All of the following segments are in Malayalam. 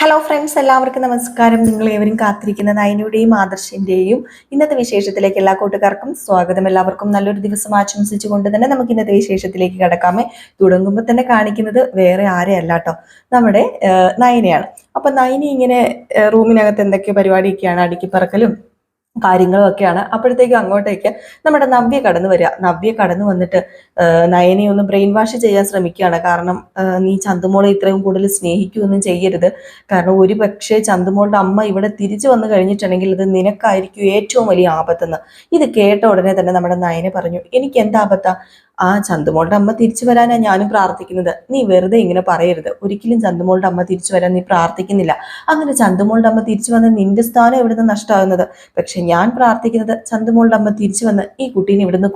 ഹലോ ഫ്രണ്ട്സ്, എല്ലാവർക്കും നമസ്കാരം. നിങ്ങൾ ഏവരും കാത്തിരിക്കുന്ന നയനയുടെയും ആദർശിന്റെയും ഇന്നത്തെ വിശേഷത്തിലേക്ക് എല്ലാ കൂട്ടുകാർക്കും സ്വാഗതം. എല്ലാവർക്കും നല്ലൊരു ദിവസം ആശംസിച്ചുകൊണ്ട് തന്നെ നമുക്ക് ഇന്നത്തെ വിശേഷത്തിലേക്ക് കടക്കാമേ. തുടങ്ങുമ്പോൾ തന്നെ കാണിക്കുന്നത് വേറെ ആരെയല്ല കേട്ടോ, നമ്മുടെ നയനയാണ്. അപ്പൊ നയന ഇങ്ങനെ റൂമിനകത്ത് എന്തൊക്കെയോ പരിപാടിയൊക്കെയാണ്, അടുക്കിപ്പറക്കലും കാര്യങ്ങളും ഒക്കെയാണ്. അപ്പോഴത്തേക്കും അങ്ങോട്ടേക്ക് നമ്മുടെ നവ്യ കടന്നു വരിക. നവ്യ കടന്നു വന്നിട്ട് നയനെ ഒന്ന് ബ്രെയിൻ വാഷ് ചെയ്യാൻ ശ്രമിക്കുകയാണ്. കാരണം നീ ചന്തുമോളെ ഇത്രയും കൂടുതൽ സ്നേഹിക്കുകയൊന്നും ചെയ്യരുത്. കാരണം ഒരു പക്ഷേ ചന്തുമോളുടെ അമ്മ ഇവിടെ തിരിച്ചു വന്നു കഴിഞ്ഞിട്ടുണ്ടെങ്കിൽ ഇത് നിനക്കായിരിക്കും ഏറ്റവും വലിയ ആപത്തെന്ന്. ഇത് കേട്ട ഉടനെ തന്നെ നമ്മുടെ നയനെ പറഞ്ഞു, എനിക്ക് എന്താ ആപത്താ? ചന്തുമോളുടെ അമ്മ തിരിച്ചു വരാനാണ് ഞാനും പ്രാർത്ഥിക്കുന്നത്. നീ വെറുതെ ഇങ്ങനെ പറയരുത്. ഒരിക്കലും ചന്തുമോളുടെ അമ്മ തിരിച്ചു വരാൻ നീ പ്രാർത്ഥിക്കുന്നില്ല. അങ്ങനെ ചന്തുമോളുടെ അമ്മ തിരിച്ചു വന്ന് നിന്റെ സ്ഥാനം എവിടുന്ന് നഷ്ടമാകുന്നത്? പക്ഷെ ഞാൻ പ്രാർത്ഥിക്കുന്നത് ചന്തുമോളുടെ അമ്മ തിരിച്ചു വന്ന് ഈ കുട്ടീനെ ഇവിടുന്ന്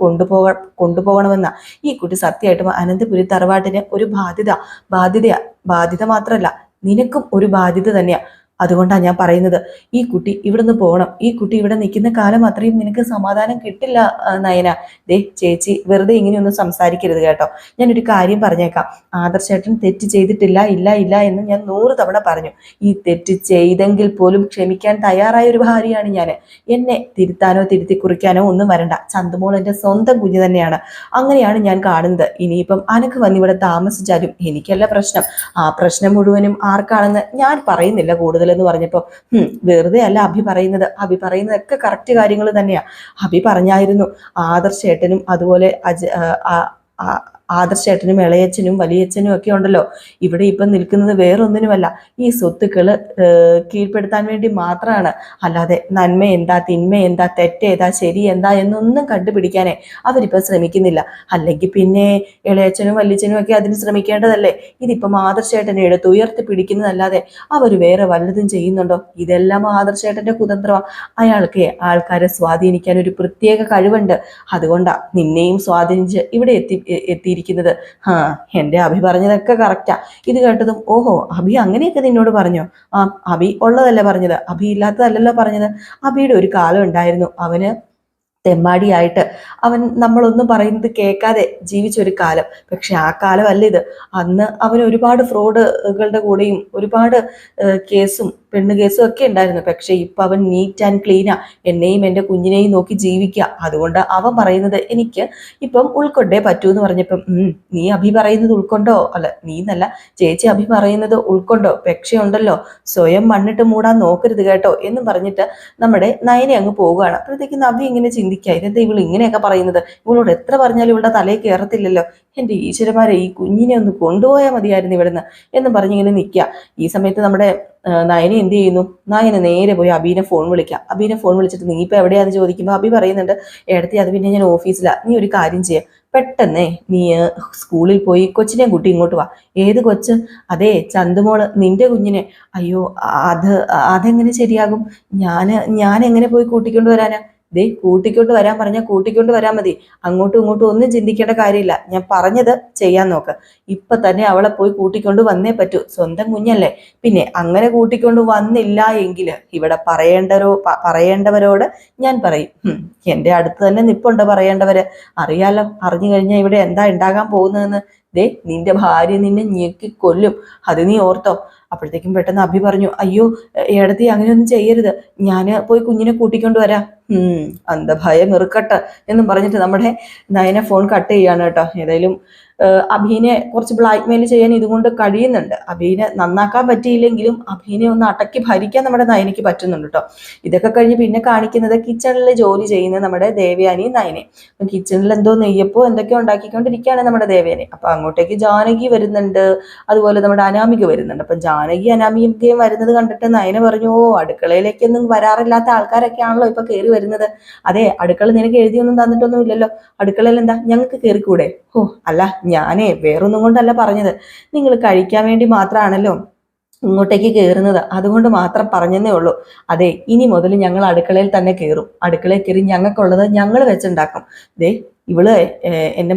കൊണ്ടുപോകണമെന്ന. ഈ കുട്ടി സത്യമായിട്ടും അനന്തപുരി തറവാട്ടിന് ഒരു ബാധ്യത മാത്രമല്ല, നിനക്കും ഒരു ബാധ്യത തന്നെയാ. അതുകൊണ്ടാണ് ഞാൻ പറയുന്നത്, ഈ കുട്ടി ഇവിടുന്ന് പോകണം. ഈ കുട്ടി ഇവിടെ നിൽക്കുന്ന കാലം അത്രയും നിനക്ക് സമാധാനം കിട്ടില്ല നയന. ചേച്ചി വെറുതെ ഇങ്ങനെയൊന്നും സംസാരിക്കരുത് കേട്ടോ. ഞാനൊരു കാര്യം പറഞ്ഞേക്കാം. ആദർശേട്ടൻ തെറ്റ് ചെയ്തിട്ടില്ല, ഇല്ല എന്ന് ഞാൻ 100 തവണ പറഞ്ഞു. ഈ തെറ്റ് ചെയ്തെങ്കിൽ പോലും ക്ഷമിക്കാൻ തയ്യാറായ ഒരു ഭാര്യയാണ് ഞാൻ. എന്നെ തിരുത്താനോ തിരുത്തി കുറിക്കാനോ ഒന്നും വരണ്ട. ചന്തുമോൾ എൻ്റെ സ്വന്തം കുഞ്ഞ് തന്നെയാണ്. അങ്ങനെയാണ് ഞാൻ കാണുന്നത്. ഇനിയിപ്പം അനക്ക് വന്നിവിടെ താമസിച്ചാലും എനിക്കല്ല പ്രശ്നം. ആ പ്രശ്നം മുഴുവനും ആർക്കാണെന്ന് ഞാൻ പറയുന്നില്ല കൂടുതൽ എന്ന് പറഞ്ഞപ്പോൾ, വെറുതെ അല്ല അഭി പറയുന്നതൊക്കെ കറക്റ്റ് കാര്യങ്ങൾ തന്നെയാ. അഭി പറഞ്ഞായിരുന്നു ആദർശേട്ടനും അതുപോലെ ആദർശേട്ടനും ഇളയച്ചനും വലിയച്ഛനും ഒക്കെ ഉണ്ടല്ലോ, ഇവിടെ ഇപ്പം നിൽക്കുന്നത് വേറൊന്നിനുമല്ല, ഈ സ്വത്തുക്കള് കീഴ്പ്പെടുത്താൻ വേണ്ടി മാത്രമാണ്. അല്ലാതെ നന്മ എന്താ, തിന്മ എന്താ, തെറ്റേതാ, ശരി എന്താ എന്നൊന്നും കണ്ടുപിടിക്കാനേ അവരിപ്പം ശ്രമിക്കുന്നില്ല. അല്ലെങ്കിൽ പിന്നെ ഇളയച്ചനും വലിയച്ഛനും ഒക്കെ അതിന് ശ്രമിക്കേണ്ടതല്ലേ? ഇതിപ്പം ആദർശേട്ടനെ എടുത്ത് ഉയർത്തി പിടിക്കുന്നതല്ലാതെ അവർ വേറെ വല്ലതും ചെയ്യുന്നുണ്ടോ? ഇതെല്ലാം ആദർശേട്ടന്റെ കുതന്ത്രമാണ്. അയാൾക്ക് ആൾക്കാരെ സ്വാധീനിക്കാൻ ഒരു പ്രത്യേക കഴിവുണ്ട്. അതുകൊണ്ടാ നിന്നെയും സ്വാധീനിച്ച് ഇവിടെ എത്തിയിരിക്കുന്നത്. എൻ്റെ അഭി പറഞ്ഞതൊക്കെ കറക്റ്റാ. ഇത് കേട്ടതും, ഓഹോ അഭി അങ്ങനെയൊക്കെ നിന്നോട് പറഞ്ഞോ? അഭി ഉള്ളതല്ലേ പറഞ്ഞത്, അഭി ഇല്ലാത്തതല്ലല്ലോ പറഞ്ഞത്. അഭിയുടെ ഒരു കാലം ഉണ്ടായിരുന്നു, അവന് തെമ്മാടിയായിട്ട് അവൻ നമ്മളൊന്നും പറയുന്നത് കേൾക്കാതെ ജീവിച്ചൊരു കാലം. പക്ഷെ ആ കാലം അല്ല ഇത്. അന്ന് അവന് ഒരുപാട് ഫ്രോഡുകളുടെ കൂടെയും ഒരുപാട് കേസും പെണ്ണ് കേസും ഒക്കെ ഉണ്ടായിരുന്നു. പക്ഷെ ഇപ്പൊ അവൻ നീറ്റ് ആൻഡ് ക്ലീനാ. എന്നെയും എൻ്റെ കുഞ്ഞിനെയും നോക്കി ജീവിക്കുക. അതുകൊണ്ട് അവൻ പറയുന്നത് എനിക്ക് ഇപ്പം ഉൾക്കൊണ്ടേ പറ്റൂ എന്ന് പറഞ്ഞപ്പം, നീ അഭി പറയുന്നത് ഉൾക്കൊണ്ടോ? അല്ല, നീ എന്നല്ല ചേച്ചി, അഭി പറയുന്നത് ഉൾക്കൊണ്ടോ? പക്ഷേ ഉണ്ടല്ലോ, സ്വയം മണ്ണിട്ട് മൂടാൻ നോക്കരുത് കേട്ടോ എന്നും പറഞ്ഞിട്ട് നമ്മുടെ നയനെ അങ്ങ് പോവുകയാണ്. അപ്പോഴത്തേക്കും നവ്യ ഇങ്ങനെ ചിന്തിക്കുക, ഇതെന്താ ഇവൾ ഇങ്ങനെയൊക്കെ പറയുന്നത്? ഇവളോട് എത്ര പറഞ്ഞാലും ഇവളുടെ തലയിൽ കയറത്തില്ലല്ലോ. എൻ്റെ ഈശ്വരന്മാരെ, ഈ കുഞ്ഞിനെ ഒന്ന് കൊണ്ടുപോയാൽ മതിയായിരുന്നു ഇവിടുന്ന് എന്നും പറഞ്ഞിങ്ങനെ നിൽക്കുക. ഈ സമയത്ത് നമ്മുടെ നയന എന്ത് ചെയ്യുന്നു? നയന നേരെ പോയി അബീനെ ഫോൺ വിളിക്കാം. അബീനെ ഫോൺ വിളിച്ചിട്ട്, നീ ഇപ്പൊ എവിടെയാന്ന് ചോദിക്കുമ്പോൾ അബി പറയുന്നുണ്ട്, എടുത്തി അത് പിന്നെ ഞാൻ ഓഫീസിലാ. നീ ഒരു കാര്യം ചെയ്യാം, പെട്ടെന്നേ നീ സ്കൂളിൽ പോയി കൊച്ചിനെ കൂട്ടി ഇങ്ങോട്ട് വാ. ഏത് കൊച്ച്? അതേ ചന്തുമോള്, നിന്റെ കുഞ്ഞിനെ. അയ്യോ, അതെങ്ങനെ ശരിയാകും? ഞാൻ എങ്ങനെ പോയി കൂട്ടിക്കൊണ്ട് വരാനാ? കൂട്ടിക്കൊണ്ട് വരാൻ പറഞ്ഞാൽ കൂട്ടിക്കൊണ്ട് വരാൻ മതി. അങ്ങോട്ടും ഇങ്ങോട്ടും ഒന്നും ചിന്തിക്കേണ്ട കാര്യമില്ല. ഞാൻ പറഞ്ഞത് ചെയ്യാൻ നോക്ക്. ഇപ്പൊ തന്നെ അവളെ പോയി കൂട്ടിക്കൊണ്ട് വന്നേ പറ്റൂ. സ്വന്തം കുഞ്ഞല്ലേ. പിന്നെ അങ്ങനെ കൂട്ടിക്കൊണ്ട് വന്നില്ല എങ്കിൽ ഇവിടെ പറയേണ്ടവരോട് ഞാൻ പറയും. എൻ്റെ അടുത്ത് തന്നെ നിപ്പുണ്ട് പറയേണ്ടവര്. അറിയാലോ, അറിഞ്ഞു കഴിഞ്ഞാൽ ഇവിടെ എന്താ ഉണ്ടാകാൻ പോകുന്നതെന്ന്. നിന്റെ ഭാര്യ നിന്നെ ഞെക്കി കൊല്ലും, അത് നീ ഓർത്തോ. അപ്പോഴത്തേക്കും പെട്ടെന്ന് അഭി പറഞ്ഞു, അയ്യോ ഏടത്തി അങ്ങനെയൊന്നും ചെയ്യരുത്, ഞാൻ പോയി കുഞ്ഞിനെ കൂട്ടിക്കൊണ്ട് വരാം. അന്ധഭയം ഇറുക്കട്ടെ എന്നും പറഞ്ഞിട്ട് നമ്മുടെ നയന ഫോൺ കട്ട് ചെയ്യാണ് കേട്ടോ. ഏതായാലും അഭിനെ കുറച്ച് ബ്ലാക്ക് മെയിൽ ചെയ്യാൻ ഇതുകൊണ്ട് കഴിയുന്നുണ്ട്. അഭിനെ നന്നാക്കാൻ പറ്റിയില്ലെങ്കിലും അഭിനെ ഒന്ന് അടക്കി ഭരിക്കാൻ നമ്മുടെ നയനയ്ക്ക് പറ്റുന്നുണ്ട് കേട്ടോ. ഇതൊക്കെ കഴിഞ്ഞ് പിന്നെ കാണിക്കുന്നത് കിച്ചണിൽ ജോലി ചെയ്യുന്ന നമ്മുടെ ദേവയാനിയും നയനെ. അപ്പം കിച്ചണിൽ എന്തോ നെയ്യപ്പോ എന്തൊക്കെയോ ഉണ്ടാക്കിക്കൊണ്ടിരിക്കുകയാണ് നമ്മുടെ ദേവയാനി. അപ്പൊ അങ്ങോട്ടേക്ക് ജാനകി വരുന്നുണ്ട്, അതുപോലെ നമ്മുടെ അനാമിക വരുന്നുണ്ട്. അപ്പം ജാനകി അനാമികയും വരുന്നത് കണ്ടിട്ട് നയന പറഞ്ഞു, അടുക്കളയിലേക്കൊന്നും വരാറില്ലാത്ത ആൾക്കാരൊക്കെ ആണല്ലോ ഇപ്പൊ കയറി വരുന്നത്. അതെ, അടുക്കള നിനക്ക് എഴുതിയൊന്നും തന്നിട്ടൊന്നും ഇല്ലല്ലോ, അടുക്കളയിൽ എന്താ ഞങ്ങൾക്ക് കയറിക്കൂടെ? അല്ല, ഞാനേ വേറൊന്നും കൊണ്ടല്ല പറഞ്ഞത്, നിങ്ങൾ കഴിക്കാൻ വേണ്ടി മാത്രമാണല്ലോ ഇങ്ങോട്ടേക്ക് കയറുന്നത്, അതുകൊണ്ട് മാത്രം പറഞ്ഞതേ ഉള്ളൂ. അതെ, ഇനി മുതൽ ഞങ്ങൾ അടുക്കളയിൽ തന്നെ കയറും. അടുക്കളയിൽ കയറി ഞങ്ങൾക്കുള്ളത് ഞങ്ങൾ വെച്ചുണ്ടാക്കും. ഇവള് എൻ്റെ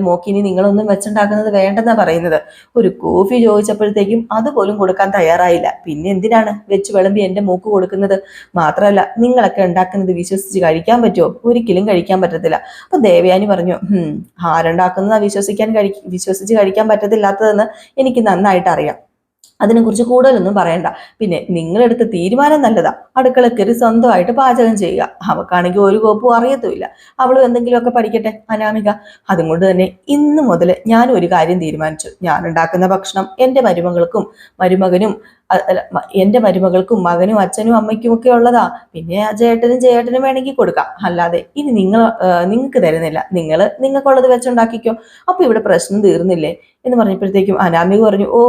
മോക്ക് ഇനി നിങ്ങളൊന്നും വെച്ചുണ്ടാക്കുന്നത് വേണ്ടെന്നാ പറയുന്നത്. ഒരു കോഫി ചോദിച്ചപ്പോഴത്തേക്കും അതുപോലും കൊടുക്കാൻ തയ്യാറായില്ല. പിന്നെ എന്തിനാണ് വെച്ച് വിളമ്പി എൻ്റെ മോക്ക് കൊടുക്കുന്നത്? മാത്രമല്ല, നിങ്ങളൊക്കെ ഉണ്ടാക്കുന്നത് വിശ്വസിച്ച് കഴിക്കാൻ പറ്റുമോ? ഒരിക്കലും കഴിക്കാൻ പറ്റത്തില്ല. അപ്പൊ ദേവയാനി പറഞ്ഞു, ആരുണ്ടാക്കുന്നതാ വിശ്വസിച്ച് കഴിക്കാൻ പറ്റത്തില്ലാത്തതെന്ന് എനിക്ക് നന്നായിട്ട് അറിയാം. അതിനെക്കുറിച്ച് കൂടുതലൊന്നും പറയണ്ട. പിന്നെ നിങ്ങളെടുത്ത തീരുമാനം നല്ലതാ. അടുക്കള കയറി സ്വന്തമായിട്ട് പാചകം ചെയ്യുക. അവക്കാണെങ്കിൽ ഒരു കോപ്പും അറിയത്തുമില്ല. അവളും എന്തെങ്കിലുമൊക്കെ പഠിക്കട്ടെ അനാമിക. അതുകൊണ്ട് തന്നെ ഇന്ന് മുതൽ ഞാൻ ഒരു കാര്യം തീരുമാനിച്ചു. ഞാൻ ഉണ്ടാക്കുന്ന ഭക്ഷണം എൻ്റെ മരുമകൾക്കും മരുമകനും എൻ്റെ മരുമകൾക്കും മകനും അച്ഛനും അമ്മയ്ക്കും ഒക്കെ ഉള്ളതാ. പിന്നെ ആ ചേട്ടനും വേണമെങ്കിൽ കൊടുക്കാം. അല്ലാതെ ഇനി നിങ്ങൾക്ക് തരുന്നില്ല. നിങ്ങൾക്കുള്ളത് വെച്ചുണ്ടാക്കിക്കോ. അപ്പൊ ഇവിടെ പ്രശ്നം തീർന്നില്ലേ എന്ന് പറഞ്ഞപ്പോഴത്തേക്കും അനാമിക പറഞ്ഞു, ഓ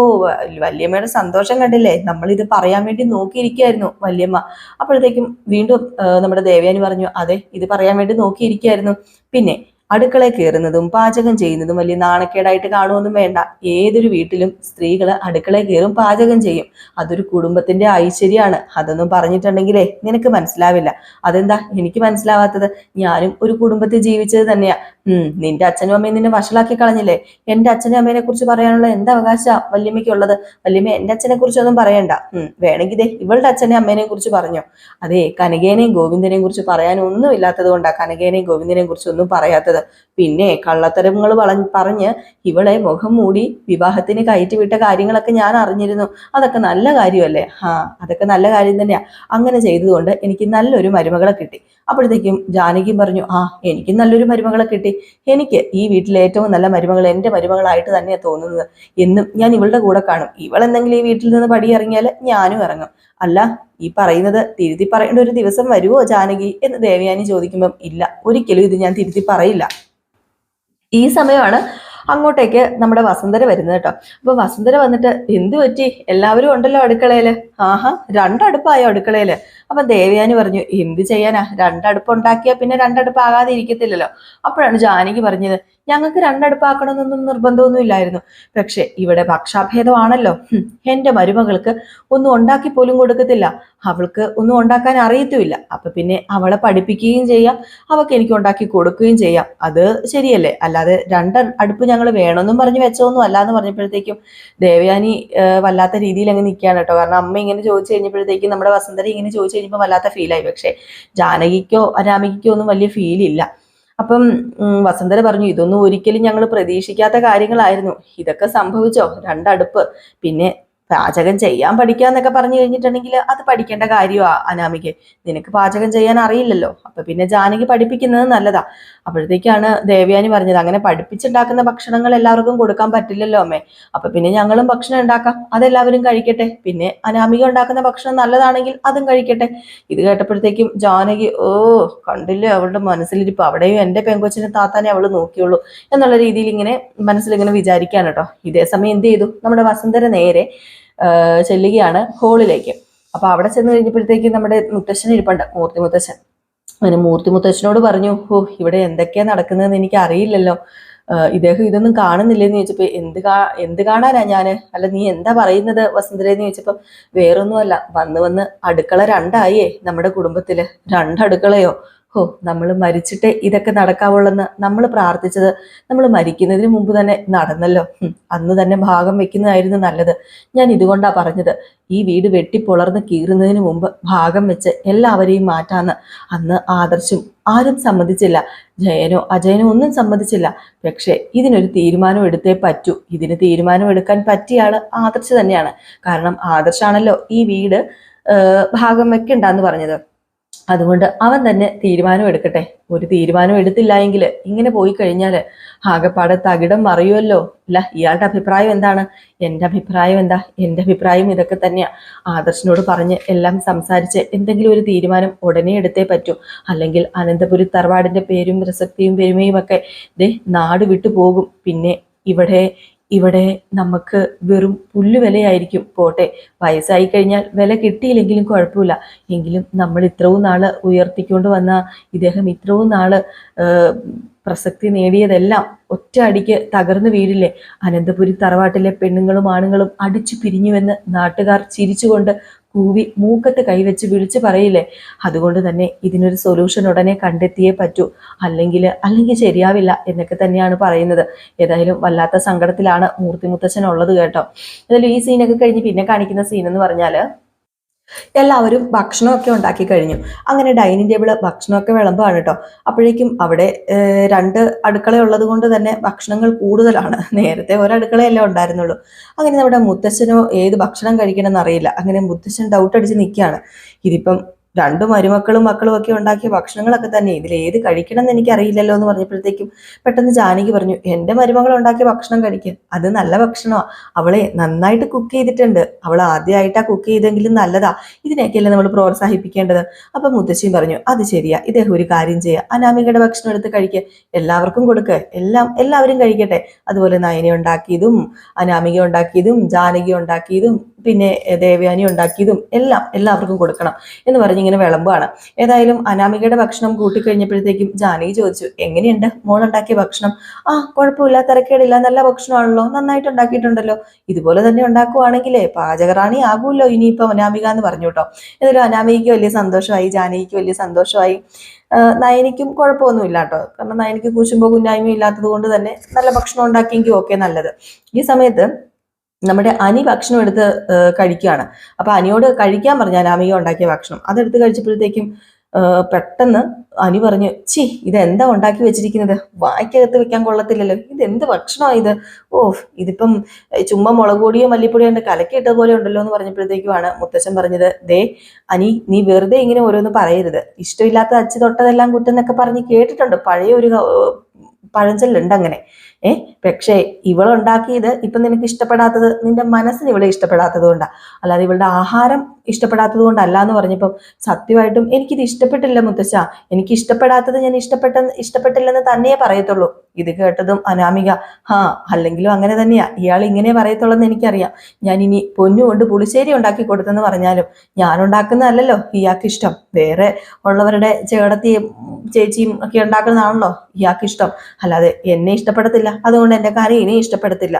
വല്യമ്മയുടെ സന്തോഷം കണ്ടില്ലേ, നമ്മൾ ഇത് പറയാൻ വേണ്ടി നോക്കിയിരിക്കുകയായിരുന്നു വല്യമ്മ. അപ്പോഴത്തേക്കും വീണ്ടും നമ്മുടെ ദേവയാനി പറഞ്ഞു, അതെ ഇത് പറയാൻ വേണ്ടി നോക്കിയിരിക്കുകയായിരുന്നു. പിന്നെ അടുക്കളയിൽ കയറുന്നതും പാചകം ചെയ്യുന്നതും വലിയ നാണക്കേടായിട്ട് കാണുമൊന്നും വേണ്ട. ഏതൊരു വീട്ടിലും സ്ത്രീകൾ അടുക്കളയിൽ കയറും, പാചകം ചെയ്യും. അതൊരു കുടുംബത്തിന്റെ ഐശ്വര്യമാണ്. അതൊന്നും പറഞ്ഞിട്ടുണ്ടെങ്കിലേ നിനക്ക് മനസ്സിലാവില്ല. അതെന്താ എനിക്ക് മനസ്സിലാവാത്തത്? ഞാനും ഒരു കുടുംബത്തിൽ ജീവിച്ചത് തന്നെയാ. നിന്റെ അച്ഛനും അമ്മയും നിന്നെ വഷളാക്കി കളഞ്ഞില്ലേ? എന്റെ അച്ഛനും അമ്മേനെ കുറിച്ച് പറയാനുള്ള എന്താ അവകാശ വല്യമ്മയ്ക്കുള്ളത്? വല്യമ്മ എന്റെ അച്ഛനെ കുറിച്ചൊന്നും പറയണ്ട. വേണമെങ്കിൽ ഇവളുടെ അച്ഛനെയും അമ്മേനെയും കുറിച്ച് പറഞ്ഞോ. അതെ, കനകേനെയും ഗോവിന്ദനെയും കുറിച്ച് പറയാനൊന്നും ഇല്ലാത്തത് കൊണ്ടാ കനകേനെയും ഗോവിന്ദനെയും കുറിച്ച് ഒന്നും പറയാത്തത്. പിന്നെ കള്ളത്തരങ്ങൾ പറഞ്ഞ് ഇവളെ മുഖം മൂടി വിവാഹത്തിന് കയറ്റിവിട്ട കാര്യങ്ങളൊക്കെ ഞാൻ അറിഞ്ഞിരുന്നു. അതൊക്കെ നല്ല കാര്യമല്ലേ? അതൊക്കെ നല്ല കാര്യം തന്നെയാ. അങ്ങനെ ചെയ്തതുകൊണ്ട് എനിക്ക് നല്ലൊരു മരുമകളെ കിട്ടി. അപ്പോഴത്തേക്കും ജാനകിയും പറഞ്ഞു, എനിക്ക് നല്ലൊരു മരുമകളെ കിട്ടി. എനിക്ക് ഈ വീട്ടിലെ ഏറ്റവും നല്ല മരുമകൾ എൻ്റെ മരുമകളായിട്ട് തന്നെയാണ് തോന്നുന്നത്. എന്നും ഞാൻ ഇവളുടെ കൂടെ കാണും. ഇവൾ എന്തെങ്കിലും ഈ വീട്ടിൽ നിന്ന് പടിയിറങ്ങിയാൽ ഞാനും ഇറങ്ങും. അല്ല, ഈ പറയുന്നത് തിരുത്തി പറയേണ്ട ഒരു ദിവസം വരുമോ ജാനകി എന്ന് ദേവയാനി ചോദിക്കുമ്പം, ഇല്ല, ഒരിക്കലും ഇത് ഞാൻ തിരുത്തി പറയില്ല. ഈ സമയമാണ് അങ്ങോട്ടേക്ക് നമ്മുടെ വസുന്ധര വരുന്നത് കേട്ടോ. അപ്പൊ വസുന്ധര വന്നിട്ട്, എന്തു പറ്റി, എല്ലാവരും ഉണ്ടല്ലോ അടുക്കളയില്? രണ്ടടുപ്പായോ അടുക്കളയില്? അപ്പൊ ദേവയാനി പറഞ്ഞു, എന്ത് ചെയ്യാനാ, രണ്ടടുപ്പ് ഉണ്ടാക്കിയാൽ പിന്നെ രണ്ടടുപ്പ് ആകാതെ ഇരിക്കത്തില്ലല്ലോ. അപ്പോഴാണ് ജാനകി പറഞ്ഞത്, ഞങ്ങൾക്ക് രണ്ടടുപ്പാക്കണമെന്നൊന്നും നിർബന്ധമൊന്നും ഇല്ലായിരുന്നു. പക്ഷെ ഇവിടെ പക്ഷാഭേദമാണല്ലോ. എന്റെ മരുമകൾക്ക് ഒന്നും ഉണ്ടാക്കി പോലും കൊടുക്കത്തില്ല. അവൾക്ക് ഒന്നും ഉണ്ടാക്കാൻ അറിയത്തുമില്ല. അപ്പൊ പിന്നെ അവളെ പഠിപ്പിക്കുകയും ചെയ്യാം, അവൾക്ക് എനിക്ക് ഉണ്ടാക്കി കൊടുക്കുകയും ചെയ്യാം. അത് ശരിയല്ലേ? അല്ലാതെ അടുപ്പ് ഞങ്ങൾ വേണമെന്നും പറഞ്ഞു വെച്ചോന്നും അല്ല എന്ന് പറഞ്ഞപ്പോഴത്തേക്കും ദേവയാനി വല്ലാത്ത രീതിയിൽ അങ്ങ് നിൽക്കുകയാണ് കേട്ടോ. കാരണം അമ്മ ഇങ്ങനെ ചോദിച്ചു കഴിഞ്ഞപ്പോഴത്തേക്കും നമ്മുടെ വസുന്ധര ഇങ്ങനെ ചോദിച്ചു കഴിഞ്ഞപ്പോൾ വല്ലാത്ത ഫീലായി. പക്ഷെ ജാനകിക്കോ അനാമികയ്ക്കോ ഒന്നും വലിയ ഫീലില്ല. അപ്പം വസുന്ധര പറഞ്ഞു, ഇതൊന്നും ഒരിക്കലും ഞങ്ങൾ പ്രതീക്ഷിക്കാത്ത കാര്യങ്ങളായിരുന്നു. ഇതൊക്കെ സംഭവിച്ചോ? രണ്ടടുപ്പ്, പിന്നെ പാചകം ചെയ്യാൻ പഠിക്കാന്നൊക്കെ പറഞ്ഞു കഴിഞ്ഞിട്ടുണ്ടെങ്കിൽ അത് പഠിക്കേണ്ട കാര്യമാ അനാമിക. നിനക്ക് പാചകം ചെയ്യാൻ അറിയില്ലല്ലോ. അപ്പൊ പിന്നെ ജാനകി പഠിപ്പിക്കുന്നത് നല്ലതാ. അപ്പോഴത്തേക്കാണ് ദേവയാനി പറഞ്ഞത്, അങ്ങനെ പഠിപ്പിച്ചുണ്ടാക്കുന്ന ഭക്ഷണങ്ങൾ എല്ലാവർക്കും കൊടുക്കാൻ പറ്റില്ലല്ലോ അമ്മേ. അപ്പൊ പിന്നെ ഞങ്ങളും ഭക്ഷണം ഉണ്ടാക്കാം, അതെല്ലാവരും കഴിക്കട്ടെ. പിന്നെ അനാമിക ഉണ്ടാക്കുന്ന ഭക്ഷണം നല്ലതാണെങ്കിൽ അതും കഴിക്കട്ടെ. ഇത് കേട്ടപ്പോഴത്തേക്കും ജാനകി, കണ്ടില്ലേ അവളുടെ മനസ്സിലിരിപ്പ്, അവിടെയും എന്റെ പെങ്കൊച്ചിനെ താത്താനെ അവള് നോക്കിയുള്ളൂ എന്നുള്ള രീതിയിൽ ഇങ്ങനെ മനസ്സിലിങ്ങനെ വിചാരിക്കുകയാണ് കേട്ടോ. ഇതേ സമയം എന്ത് ചെയ്തു, നമ്മുടെ വസുന്ധര നേരെ ചെല്ലുകയാണ് ഹോളിലേക്ക്. അപ്പൊ അവിടെ ചെന്ന് കഴിഞ്ഞപ്പോഴത്തേക്കും നമ്മുടെ മുത്തശ്ശൻ ഇരിപ്പുണ്ട്, മൂർത്തി മുത്തശ്ശൻ. അങ്ങനെ മൂർത്തി മുത്തശ്ശനോട് പറഞ്ഞു, ഇവിടെ എന്തൊക്കെയാ നടക്കുന്നതെന്ന് എനിക്ക് അറിയില്ലല്ലോ. ഇദ്ദേഹം ഇതൊന്നും കാണുന്നില്ലെന്ന് ചോദിച്ചപ്പോ, എന്ത് കാണാനാ ഞാന്? അല്ല, നീ എന്താ പറയുന്നത് വസുന്ധര എന്ന് ചോദിച്ചപ്പോ, വേറൊന്നുമല്ല, വന്ന് അടുക്കള രണ്ടായേ നമ്മുടെ കുടുംബത്തില്. രണ്ടടുക്കളയോ? നമ്മൾ മരിച്ചിട്ടേ ഇതൊക്കെ നടക്കാവുള്ളെന്ന് നമ്മൾ പ്രാർത്ഥിച്ചത് നമ്മൾ മരിക്കുന്നതിന് മുമ്പ് തന്നെ നടന്നല്ലോ. അന്ന് തന്നെ ഭാഗം വെക്കുന്നതായിരുന്നു നല്ലത്. ഞാൻ ഇതുകൊണ്ടാ പറഞ്ഞത്, ഈ വീട് വെട്ടിപ്പൊളർന്ന് കീറുന്നതിന് മുമ്പ് ഭാഗം വെച്ച് എല്ലാവരെയും മാറ്റാന്ന്. അന്ന് ആദർശും ആരും സമ്മതിച്ചില്ല, ജയനോ അജയനോ ഒന്നും സമ്മതിച്ചില്ല. പക്ഷെ ഇതിനൊരു തീരുമാനം എടുത്തേ പറ്റൂ. ഇതിന് തീരുമാനം എടുക്കാൻ പറ്റിയ ആള് ആദർശ് തന്നെയാണ്. കാരണം ആദർശാണല്ലോ ഈ വീട് ഭാഗം വെക്കണ്ടെന്ന് പറഞ്ഞത്. അതുകൊണ്ട് അവൻ തന്നെ തീരുമാനം എടുക്കട്ടെ. ഒരു തീരുമാനം എടുത്തില്ല എങ്കിൽ ഇങ്ങനെ പോയി കഴിഞ്ഞാൽ ആകെപ്പാടെ തകിടം മറിയുമല്ലോ. അല്ല, ഇയാളുടെ അഭിപ്രായം എന്താണ്? എൻ്റെ അഭിപ്രായം എന്താ? എൻ്റെ അഭിപ്രായം ഇതൊക്കെ തന്നെയാ. ആദർശിനോട് പറഞ്ഞ് എല്ലാം സംസാരിച്ച് എന്തെങ്കിലും ഒരു തീരുമാനം ഉടനെ എടുത്തേ പറ്റൂ. അല്ലെങ്കിൽ അനന്തപുരി തറവാടിന്റെ പേരും പ്രസക്തിയും പെരുമയും ഒക്കെ നാട് വിട്ടു പോകും. പിന്നെ ഇവിടെ നമുക്ക് വെറും പുല്ലുവിലയായിരിക്കും. പോട്ടെ, വയസ്സായി കഴിഞ്ഞാൽ വില കിട്ടിയില്ലെങ്കിലും കുഴപ്പമില്ല. എങ്കിലും നമ്മൾ ഇത്രയും നാള് ഉയർത്തിക്കൊണ്ട് വന്ന ഇദ്ദേഹം ഇത്രയും നാള് പ്രസക്തി നേടിയതെല്ലാം ഒറ്റ അടിക്ക് തകർന്നു വീഴില്ലേ? അനന്തപുരി തറവാട്ടിലെ പെണ്ണുങ്ങളും ആണുങ്ങളും അടിച്ചു പിരിഞ്ഞുവെന്ന് നാട്ടുകാർ ചിരിച്ചുകൊണ്ട് കൂവി മൂക്കത്ത് കൈവച്ച് വിളിച്ചു പറയില്ലേ? അതുകൊണ്ട് തന്നെ ഇതിനൊരു സൊല്യൂഷൻ ഉടനെ കണ്ടെത്തിയേ പറ്റൂ. അല്ലെങ്കിൽ ശരിയാവില്ല എന്നൊക്കെ തന്നെയാണ് പറയുന്നത്. ഏതായാലും വല്ലാത്ത സങ്കടത്തിലാണ് മൂർത്തി മുത്തച്ഛൻ ഉള്ളത് കേട്ടോ. ഏതായാലും ഈ സീനൊക്കെ കഴിഞ്ഞ് പിന്നെ കാണിക്കുന്ന സീൻ എന്ന് പറഞ്ഞാൽ എല്ലാവരും ഭക്ഷണമൊക്കെ ഉണ്ടാക്കി കഴിഞ്ഞു. അങ്ങനെ ഡൈനിങ് ടേബിള് ഭക്ഷണമൊക്കെ വിളമ്പാണ് കേട്ടോ. അപ്പോഴേക്കും അവിടെ രണ്ട് അടുക്കള ഉള്ളത് കൊണ്ട് തന്നെ ഭക്ഷണങ്ങൾ കൂടുതലാണ്. നേരത്തെ ഒരടുക്കളയല്ലേ ഉണ്ടായിരുന്നുള്ളൂ. അങ്ങനെ നമ്മുടെ മുത്തശ്ശനോ ഏത് ഭക്ഷണം കഴിക്കണം എന്നറിയില്ല. അങ്ങനെ മുത്തശ്ശൻ ഡൗട്ട് അടിച്ച് നിൽക്കുകയാണ്. ഇതിപ്പം രണ്ടു മരുമക്കളും മക്കളും ഒക്കെ ഉണ്ടാക്കിയ ഭക്ഷണങ്ങളൊക്കെ തന്നെ ഇതിൽ ഏത് കഴിക്കണം എന്ന് എനിക്ക് അറിയില്ലല്ലോ എന്ന് പറഞ്ഞപ്പോഴത്തേക്കും പെട്ടെന്ന് ജാനകി പറഞ്ഞു, എൻ്റെ മരുമകൾ ഉണ്ടാക്കിയ ഭക്ഷണം കഴിക്കുക, അത് നല്ല ഭക്ഷണമാണ്, അവളെ നന്നായിട്ട് കുക്ക് ചെയ്തിട്ടുണ്ട്, അവൾ ആദ്യമായിട്ടാ കുക്ക് ചെയ്തെങ്കിലും നല്ലതാ, ഇതിനെയൊക്കെയല്ലേ നമ്മൾ പ്രോത്സാഹിപ്പിക്കേണ്ടത്. അപ്പൊ മുത്തശ്ശിയും പറഞ്ഞു, അത് ശരിയാ, ഇദ്ദേഹം ഒരു കാര്യം ചെയ്യുക, അനാമികയുടെ ഭക്ഷണം എടുത്ത് കഴിക്കുക, എല്ലാവർക്കും കൊടുക്കുക, എല്ലാവരും കഴിക്കട്ടെ. അതുപോലെ നയന ഉണ്ടാക്കിയതും അനാമിക ഉണ്ടാക്കിയതും ജാനകി ഉണ്ടാക്കിയതും പിന്നെ ദേവയാനി ഉണ്ടാക്കിയതും എല്ലാം എല്ലാവർക്കും കൊടുക്കണം എന്ന് പറഞ്ഞ് ഇങ്ങനെ വിളമ്പാണ്. ഏതായാലും അനാമികയുടെ ഭക്ഷണം കൂട്ടിക്കഴിഞ്ഞപ്പോഴത്തേക്കും ജാനകി ചോദിച്ചു, എങ്ങനെയുണ്ട് മോളുണ്ടാക്കിയ ഭക്ഷണം? ആ, കുഴപ്പമില്ല, തിരക്കേടില്ല, നല്ല ഭക്ഷണമാണല്ലോ, നന്നായിട്ട് ഉണ്ടാക്കിയിട്ടുണ്ടല്ലോ, ഇതുപോലെ തന്നെ ഉണ്ടാക്കുവാണെങ്കിലേ പാചകറാണി ആകുമല്ലോ ഇനിയിപ്പം അനാമിക എന്ന് പറഞ്ഞു കേട്ടോ. ഏതായാലും അനാമികയ്ക്ക് വലിയ സന്തോഷമായി, ജാനകിക്ക് വലിയ സന്തോഷമായി, നയനിക്കും കുഴപ്പമൊന്നുമില്ല കേട്ടോ. കാരണം നയനിക്ക് കൂശുമ്പോ കുഞ്ഞായ്മ ഇല്ലാത്തത് കൊണ്ട് തന്നെ നല്ല ഭക്ഷണം ഉണ്ടാക്കിയെങ്കിൽ ഓക്കെ നല്ലത്. ഈ സമയത്ത് നമ്മുടെ അനി ഭക്ഷണം എടുത്ത് കഴിക്കുകയാണ്. അപ്പൊ അനിയോട് കഴിക്കാൻ പറഞ്ഞു അനാമിക ഉണ്ടാക്കിയ ഭക്ഷണം. അതെടുത്ത് കഴിച്ചപ്പോഴത്തേക്കും പെട്ടെന്ന് അനി പറഞ്ഞു, ചി, ഇതെന്താ ഉണ്ടാക്കി വെച്ചിരിക്കുന്നത്, വായ്ക്കകത്ത് വെക്കാൻ കൊള്ളത്തില്ലല്ലോ, ഇതെന്ത് ഭക്ഷണമാണ് ഇത്, ഓ, ഇതിപ്പം ചുമ്മാ മുളക് പൊടിയോ മല്ലിപ്പൊടിയോ ഉണ്ട് കലക്കിയിട്ട പോലെ ഉണ്ടല്ലോ എന്ന് പറഞ്ഞപ്പോഴത്തേക്കുമാണ് മുത്തച്ഛൻ പറഞ്ഞത്, ദേ അനി, നീ വെറുതെ ഇങ്ങനെ ഓരോന്ന് പറയരുത്, ഇഷ്ടമില്ലാത്ത അച്ചി തൊട്ടതെല്ലാം കുറ്റം എന്നൊക്കെ പറഞ്ഞ് കേട്ടിട്ടുണ്ട്, പഴയ ഒരു പഴഞ്ചൊല്ലുണ്ട് അങ്ങനെ. പക്ഷേ ഇവളുണ്ടാക്കിയത് ഇപ്പൊ നിനക്ക് ഇഷ്ടപ്പെടാത്തത് നിന്റെ മനസ്സിന് ഇവളെ ഇഷ്ടപ്പെടാത്തത് കൊണ്ടാ, അല്ലാതെ ഇവളുടെ ആഹാരം ഇഷ്ടപ്പെടാത്തത് കൊണ്ടല്ല എന്ന് പറഞ്ഞപ്പം സത്യമായിട്ടും എനിക്കിത് ഇഷ്ടപ്പെട്ടില്ല മുത്തശ്ശ, എനിക്ക് ഇഷ്ടപ്പെടാത്തത് ഞാൻ ഇഷ്ടപ്പെട്ടില്ലെന്ന് തന്നെയേ പറയത്തുള്ളൂ. ഇത് കേട്ടതും അനാമിക, അല്ലെങ്കിലും അങ്ങനെ തന്നെയാ, ഇയാൾ ഇങ്ങനെ പറയത്തുള്ളെന്ന് എനിക്കറിയാം, ഞാൻ ഇനി പൊന്നുകൊണ്ട് പുളിശ്ശേരി ഉണ്ടാക്കി കൊടുത്തെന്ന് പറഞ്ഞാലും ഞാൻ ഉണ്ടാക്കുന്നതല്ലല്ലോ ഇയാൾക്ക് ഇഷ്ടം, വേറെ ഉള്ളവരുടെ ചേടത്തിയും ചേച്ചിയും ഒക്കെ ഉണ്ടാക്കുന്നതാണല്ലോ ഇയാൾക്ക് ഇഷ്ടം, അല്ലാതെ എന്നെ ഇഷ്ടപ്പെടത്തില്ല, അതുകൊണ്ട് എൻ്റെ കാര്യം ഇനിയും ഇഷ്ടപ്പെടത്തില്ല,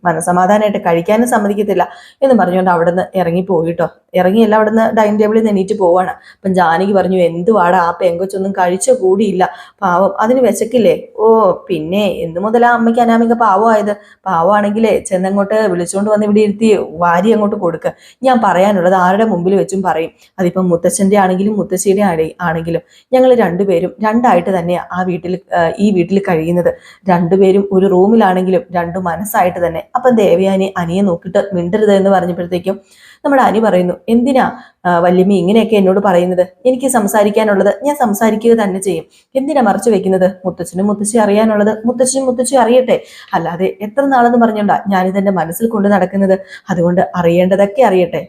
മനസമാധാനമായിട്ട് കഴിക്കാനും സമ്മതിക്കത്തില്ല എന്ന് പറഞ്ഞുകൊണ്ട് അവിടുന്ന് ഇറങ്ങിപ്പോയിട്ടോ. ഇറങ്ങിയല്ല, അവിടുന്ന് ഡൈനിങ് ടേബിളിൽ നിന്ന് എണീറ്റ് പോവാണ്. അപ്പം ജാനകി പറഞ്ഞു, എന്തുവാടാ ആ പെങ്കൊച്ചൊന്നും കഴിച്ചു കൂടിയില്ല, പാവം, അതിന് വിശക്കില്ലേ? ഓ പിന്നെ എന്തു മുതലാ അമ്മയ്ക്ക് അനാമിക പാവമായത്? പാവമാണെങ്കിലേ ചെന്നങ്ങോട്ട് വിളിച്ചുകൊണ്ട് വന്ന് ഇവിടെ ഇരുത്തി വാരി അങ്ങോട്ട് കൊടുക്കുക, ഞാൻ പറയാനുള്ളത് ആരുടെ മുമ്പിൽ വെച്ചും പറയും, അതിപ്പം മുത്തച്ഛൻ്റെ ആണെങ്കിലും മുത്തശ്ശിയുടെ ആണെങ്കിലും ഞങ്ങൾ രണ്ടുപേരും രണ്ടായിട്ട് തന്നെയാണ് ഈ വീട്ടിൽ കഴിയുന്നത്, രണ്ടുപേരും ഒരു റൂമിലാണെങ്കിലും രണ്ടു മനസ്സായിട്ട് തന്നെ. അപ്പം ദേവയാനി അനിയെ നോക്കിയിട്ട് മിണ്ടരുത് എന്ന് പറഞ്ഞപ്പോഴത്തേക്കും നമ്മുടെ അനി പറയുന്നു, എന്തിനാ വല്യമ്മ ഇങ്ങനെയൊക്കെ എന്നോട് പറയുന്നത്, എനിക്ക് സംസാരിക്കാനുള്ളത് ഞാൻ സംസാരിക്കുക തന്നെ ചെയ്യും, എന്തിനാ മറച്ചു വെക്കുന്നത്, മുത്തച്ഛനും മുത്തശ്ശി അറിയാനുള്ളത് മുത്തച്ഛനും അറിയട്ടെ, അല്ലാതെ എത്ര നാളെന്ന് പറഞ്ഞോണ്ടാ ഞാനിതെന്റെ മനസ്സിൽ കൊണ്ട് നടക്കുന്നത്, അതുകൊണ്ട് അറിയേണ്ടതൊക്കെ അറിയട്ടെ.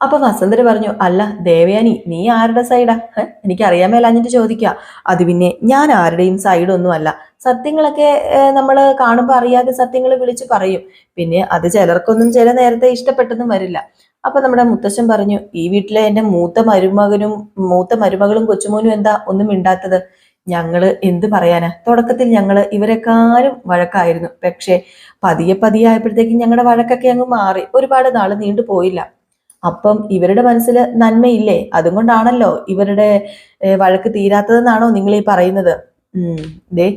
അപ്പൊ വസന്തര് പറഞ്ഞു, അല്ല ദേവയാനി, നീ ആരുടെ സൈഡാ? എനിക്കറിയാൻ മേലാഞ്ഞിട്ട് ചോദിക്കുക, അത് പിന്നെ ഞാൻ ആരുടെയും സൈഡൊന്നും അല്ല, സത്യങ്ങളൊക്കെ നമ്മൾ കാണുമ്പോൾ അറിയാതെ സത്യങ്ങൾ വിളിച്ചു പറയും, പിന്നെ അത് ചിലർക്കൊന്നും ചില നേരത്തെ ഇഷ്ടപ്പെട്ടെന്നും വരില്ല. അപ്പൊ നമ്മുടെ മുത്തശ്ശൻ പറഞ്ഞു, ഈ വീട്ടിലെ എൻ്റെ മൂത്ത മരുമകളും കൊച്ചുമോനും എന്താ ഒന്നും മിണ്ടാത്തത്? ഞങ്ങള് എന്ത് പറയാനാ, തുടക്കത്തിൽ ഞങ്ങള് ഇവരെക്കാളും വഴക്കായിരുന്നു, പക്ഷെ പതിയെ ആയപ്പോഴത്തേക്കും ഞങ്ങളുടെ വഴക്കൊക്കെ അങ്ങ് മാറി, ഒരുപാട് നാള് നീണ്ടു പോയില്ല. അപ്പം ഇവരുടെ മനസ്സിൽ നന്മയില്ലേ, അതുകൊണ്ടാണല്ലോ ഇവരുടെ വഴക്ക് തീരാത്തതെന്നാണോ നിങ്ങൾ ഈ പറയുന്നത്? ദേ,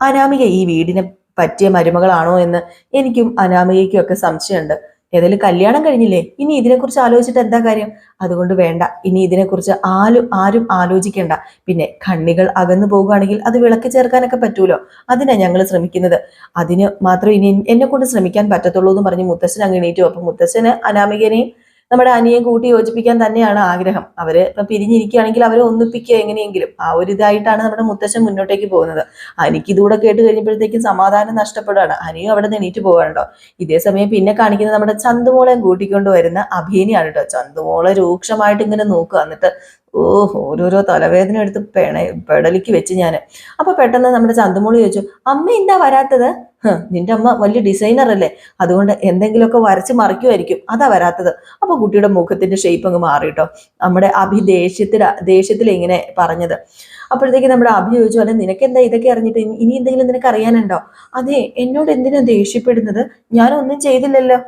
അനാമിക ഈ വീടിനെ പറ്റിയ മരുമകളാണോ എന്ന് എനിക്കും അനാമികയ്ക്കും ഒക്കെ സംശയമുണ്ട്. ഏതായാലും കല്യാണം കഴിഞ്ഞില്ലേ, ഇനി ഇതിനെക്കുറിച്ച് ആലോചിച്ചിട്ട് എന്താ കാര്യം? അതുകൊണ്ട് വേണ്ട, ഇനി ഇതിനെക്കുറിച്ച് ആരും ആലോചിക്കേണ്ട. പിന്നെ കണ്ണികൾ അകന്നു പോകുകയാണെങ്കിൽ അത് വിളക്കി ചേർക്കാനൊക്കെ പറ്റൂലോ, അതിനാ ഞങ്ങൾ ശ്രമിക്കുന്നത്, അതിന് മാത്രം ഇനി എന്നെ കൊണ്ട് ശ്രമിക്കാൻ പറ്റത്തുള്ളൂ എന്ന് പറഞ്ഞ് മുത്തശ്ശൻ അങ്ങ് എണീറ്റു. അപ്പൊ മുത്തശ്ശന് അനാമികനെയും നമ്മുടെ അനിയെ കൂട്ടി യോജിപ്പിക്കാൻ തന്നെയാണ് ആഗ്രഹം. അവര് ഇപ്പൊ പിരിഞ്ഞിരിക്കുകയാണെങ്കിൽ അവരെ ഒന്നിപ്പിക്കുക എങ്ങനെയെങ്കിലും, ആ ഒരു ഇതായിട്ടാണ് നമ്മുടെ മുത്തശ്ശൻ മുന്നോട്ടേക്ക് പോകുന്നത്. അനിക്ക് ഇതുകൂടെ കേട്ട് കഴിഞ്ഞപ്പോഴത്തേക്കും സമാധാനം നഷ്ടപ്പെടുകയാണ്. അനിയും അവിടെ നിന്ന് എണീറ്റ് പോകാനുണ്ടോ. ഇതേ സമയം പിന്നെ കാണിക്കുന്നത് നമ്മുടെ ചന്തുമോളെയും കൂട്ടിക്കൊണ്ട് വരുന്ന അഭിനയാണ് കേട്ടോ. ചന്തുമോളെ രൂക്ഷമായിട്ട് ഇങ്ങനെ നോക്കുക, എന്നിട്ട് ഓരോരോ തലവേദന എടുത്ത് പെടലിക്ക് വെച്ച് ഞാൻ. അപ്പൊ പെട്ടെന്ന് നമ്മുടെ ചന്തുമോള് ചോദിച്ചു, അമ്മ എന്താ വരാത്തത്? നിന്റെ അമ്മ വലിയ ഡിസൈനർ അല്ലേ, അതുകൊണ്ട് എന്തെങ്കിലുമൊക്കെ വരച്ച് മറിക്കുമായിരിക്കും, അതാ വരാത്തത്. അപ്പൊ കുട്ടിയുടെ മുഖത്തിന്റെ ഷേപ്പ് അങ്ങ് മാറിട്ടോ. നമ്മുടെ അഭി ദേഷ്യത്തിൽ ഇങ്ങനെ പറഞ്ഞത്. അപ്പോഴത്തേക്ക് നമ്മുടെ അഭി ചോദിച്ചു, അല്ലെ നിനക്ക് എന്താ ഇതൊക്കെ അറിഞ്ഞിട്ട് ഇനി എന്തെങ്കിലും നിനക്ക് അറിയാനുണ്ടോ? അതെ, എന്നോട് എന്തിനാ ദേഷ്യപ്പെടുന്നത്? ഞാനൊന്നും ചെയ്തില്ലല്ലോ.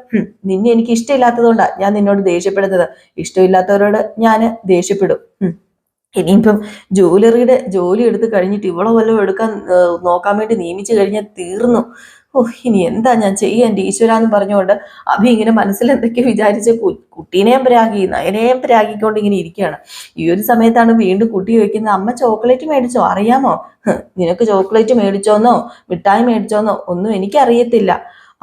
നിന്നെ എനിക്ക് ഇഷ്ടമില്ലാത്തതുകൊണ്ടാ ഞാൻ നിന്നോട് ദേഷ്യപ്പെടുന്നത്. ഇഷ്ടമില്ലാത്തവരോട് ഞാൻ ദേഷ്യപ്പെടും. ഇനിയിപ്പം ജ്വല്ലറിയുടെ ജോലി എടുത്ത് കഴിഞ്ഞിട്ട് ഇവളെ വല്ലതും എടുക്കാൻ നോക്കാൻ വേണ്ടി നിയമിച്ചു കഴിഞ്ഞാൽ തീർന്നു. ഓ ഇനി എന്താ ഞാൻ ചെയ്യാൻ എൻ്റെ ഈശ്വര എന്ന് പറഞ്ഞുകൊണ്ട് അഭി ഇങ്ങനെ മനസ്സിൽ എന്തൊക്കെ വിചാരിച്ച് കുട്ടീനെയും പ്രാഗി നയനെയും പ്രാഗിക്കൊണ്ട് ഇങ്ങനെ ഇരിക്കുകയാണ്. ഈ ഒരു സമയത്താണ് വീണ്ടും കുട്ടി ചോദിക്കുന്നത്, അമ്മ ചോക്ലേറ്റ് മേടിച്ചോ, അറിയാമോ? നിനക്ക് ചോക്ലേറ്റ് മേടിച്ചോന്നോ മിഠായി മേടിച്ചോന്നോ ഒന്നും എനിക്കറിയത്തില്ല.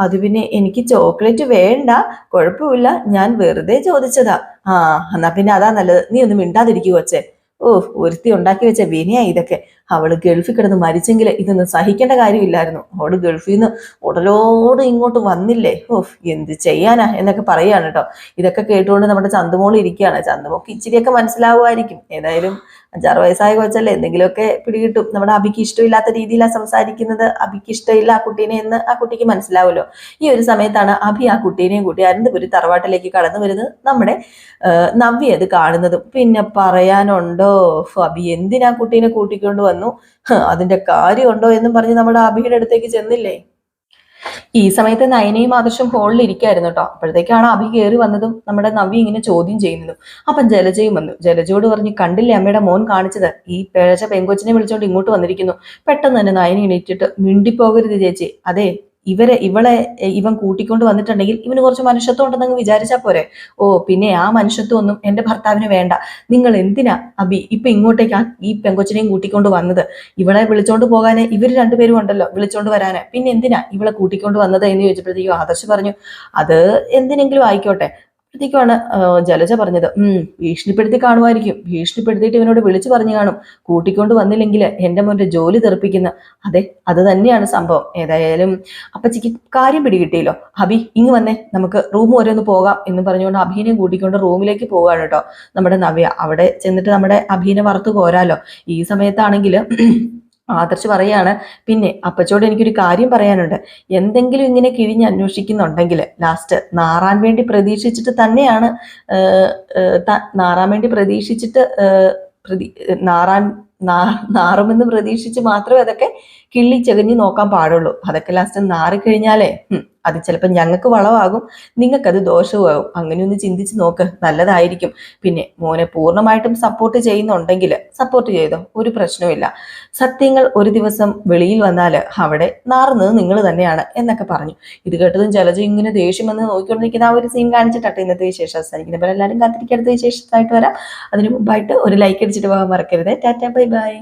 അത് പിന്നെ എനിക്ക് ചോക്ലേറ്റ് വേണ്ട, കുഴപ്പമില്ല, ഞാൻ വെറുതെ ചോദിച്ചതാ. ആ എന്നാ പിന്നെ അതാ നല്ലത്, നീ ഒന്ന് മിണ്ടാതിരിക്കുക കൊച്ചേ. ഓ ഒരുത്തി ഉണ്ടാക്കി വെച്ച വിനയാ ഇതൊക്കെ. അവള് ഗൾഫിൽ കിടന്ന് മരിച്ചെങ്കിൽ ഇതൊന്നും സഹിക്കേണ്ട കാര്യമില്ലായിരുന്നു. അവള് ഗൾഫിൽ നിന്ന് ഉടലോട് ഇങ്ങോട്ട് വന്നില്ലേ, ഓ എന്ത് ചെയ്യാനാ എന്നൊക്കെ പറയാണ് കേട്ടോ. ഇതൊക്കെ കേട്ടുകൊണ്ട് നമ്മുടെ ചന്തുമോൾ ഇരിക്കുകയാണ്. ചന്തുമോൾക്ക് ഇച്ചിരിയൊക്കെ മനസ്സിലാവുമായിരിക്കും. ഏതായാലും 5-6 വയസ്സായ കൊച്ചല്ലേ, എന്തെങ്കിലുമൊക്കെ പിടികിട്ടും. നമ്മുടെ അബിക്ക് ഇഷ്ടമില്ലാത്ത രീതിയിലാണ് സംസാരിക്കുന്നത്, അബിക്ക് ഇഷ്ടമില്ല ആ കുട്ടീനെ എന്ന് ആ കുട്ടിക്ക് മനസ്സിലാവുമല്ലോ. ഈ ഒരു സമയത്താണ് അബി ആ കുട്ടീനെയും കൂട്ടി അനന്തപുരി തറവാട്ടിലേക്ക് കടന്നു വരുന്നത്. നമ്മുടെ നവ്യ അത് കാണുന്നതും. പിന്നെ പറയാനുണ്ടോ, അബി എന്തിനാ കുട്ടീനെ കൂട്ടിക്കൊണ്ട് വന്നു, അതിന്റെ കാര്യമുണ്ടോ എന്നും പറഞ്ഞ് നമ്മുടെ അബിയുടെ അടുത്തേക്ക് ചെന്നില്ലേ. ഈ സമയത്ത് നയനയും ആദർശം ഹോളിൽ ഇരിക്കായിരുന്നു കേട്ടോ. അപ്പോഴത്തേക്കാണ് അഭി കയറി വന്നതും നമ്മുടെ നവ്യ ഇങ്ങനെ ചോദ്യം ചെയ്യുന്നതും. അപ്പം ജലജയും വന്നു. ജലജയോട് പറഞ്ഞു, കണ്ടില്ലേ അമ്മയുടെ മോൻ കാണിച്ചത്, ഈ പിഴച്ച പെങ്കൊച്ചിനെ വിളിച്ചോണ്ട് ഇങ്ങോട്ട് വന്നിരിക്കുന്നു. പെട്ടെന്ന് തന്നെ നയന എണീറ്റിട്ട്, മിണ്ടിപ്പോകരുത് ചേച്ചി, അതെ ഇവളെ ഇവൻ കൂട്ടിക്കൊണ്ട് വന്നിട്ടുണ്ടെങ്കിൽ ഇവന് കുറച്ച് മനുഷ്യത്വം ഉണ്ടെന്നങ്ങ് വിചാരിച്ചാൽ പോരെ. ഓ പിന്നെ ആ മനുഷ്യത്വം ഒന്നും എൻ്റെ ഭർത്താവിന് വേണ്ട. നിങ്ങൾ എന്തിനാ അബി ഇപ്പൊ ഇങ്ങോട്ടേക്ക് ഈ പെങ്കൊച്ചിനെയും കൂട്ടിക്കൊണ്ട് വന്നത്? ഇവളെ വിളിച്ചോണ്ട് പോകാന് ഇവർ രണ്ടുപേരും ഉണ്ടല്ലോ വിളിച്ചോണ്ട് വരാന്, പിന്നെ എന്തിനാ ഇവളെ കൂട്ടിക്കൊണ്ട് വന്നത് എന്ന് ചോദിച്ചപ്പോഴത്തേക്കും ആദർശ് പറഞ്ഞു, അത് എന്തിനെങ്കിലും ആയിക്കോട്ടെ. ാണ് ജലജ പറഞ്ഞത്. ഭീഷണിപ്പെടുത്തി കാണുമായിരിക്കും, ഭീഷണിപ്പെടുത്തിയിട്ട് ഇവനോട് വിളിച്ചു പറഞ്ഞു കാണും, കൂട്ടിക്കൊണ്ട് വന്നില്ലെങ്കിൽ എൻ്റെ മോൻ്റെ ജോലി തെറിപ്പിക്കുന്ന. അതെ അത് തന്നെയാണ് സംഭവം. ഏതായാലും അപ്പച്ചിക്ക് കാര്യം പിടികിട്ടിയല്ലോ. അഭി ഇങ്ങ് വന്നേ, നമുക്ക് റൂം വരെ ഒന്ന് പോകാം എന്ന് പറഞ്ഞുകൊണ്ട് അഭീനെ കൂട്ടിക്കൊണ്ട് റൂമിലേക്ക് പോകാണ് കേട്ടോ നമ്മുടെ നവ്യ. അവിടെ ചെന്നിട്ട് നമ്മുടെ അഭീനെ വറുത്ത് പോരാലോ. ഈ സമയത്താണെങ്കിൽ ആദർശ് പറയാണ്, പിന്നെ അപ്പച്ചോട് എനിക്കൊരു കാര്യം പറയാനുണ്ട്. എന്തെങ്കിലും ഇങ്ങനെ കിഴിഞ്ഞ് അന്വേഷിക്കുന്നുണ്ടെങ്കിൽ ലാസ്റ്റ് നാറാൻ വേണ്ടി പ്രതീക്ഷിച്ചിട്ട് തന്നെയാണ് നാറാൻ വേണ്ടി പ്രതീക്ഷിച്ചിട്ട് നാറുമെന്ന് പ്രതീക്ഷിച്ച് മാത്രമേ അതൊക്കെ കിള്ളി ചെകഞ്ഞ് നോക്കാൻ പാടുള്ളൂ. അതൊക്കെ ലാസ്റ്റ് നാറിക്കഴിഞ്ഞാലേ അത് ചിലപ്പോൾ ഞങ്ങൾക്ക് വളമാകും, നിങ്ങൾക്കത് ദോഷവുമാകും. അങ്ങനെയൊന്ന് ചിന്തിച്ച് നോക്ക്, നല്ലതായിരിക്കും. പിന്നെ മോനെ പൂർണ്ണമായിട്ടും സപ്പോർട്ട് ചെയ്യുന്നുണ്ടെങ്കിൽ സപ്പോർട്ട് ചെയ്തോ, ഒരു പ്രശ്നവുമില്ല. സത്യങ്ങൾ ഒരു ദിവസം വെളിയിൽ വന്നാൽ അവിടെ നാറുന്നത് നിങ്ങൾ തന്നെയാണ് എന്നൊക്കെ പറഞ്ഞു. ഇത് കേട്ടതും ജലജ ഇങ്ങനെ ദേഷ്യം വന്ന് നോക്കിക്കൊണ്ടിരിക്കുന്ന ആ ഒരു സീൻ കാണിച്ചിട്ടാണ് ഇന്നത്തെ വിശേഷം അവസാനിക്കുന്നത്. അപ്പോൾ എല്ലാവരും കാത്തിരിക്കുക അടുത്ത വിശേഷത്തായിട്ട് വരാം. അതിന് മുമ്പായിട്ട് ഒരു ലൈക്ക് അടിച്ചിട്ട് പോകാൻ മറക്കരുത്. Tata bye bye.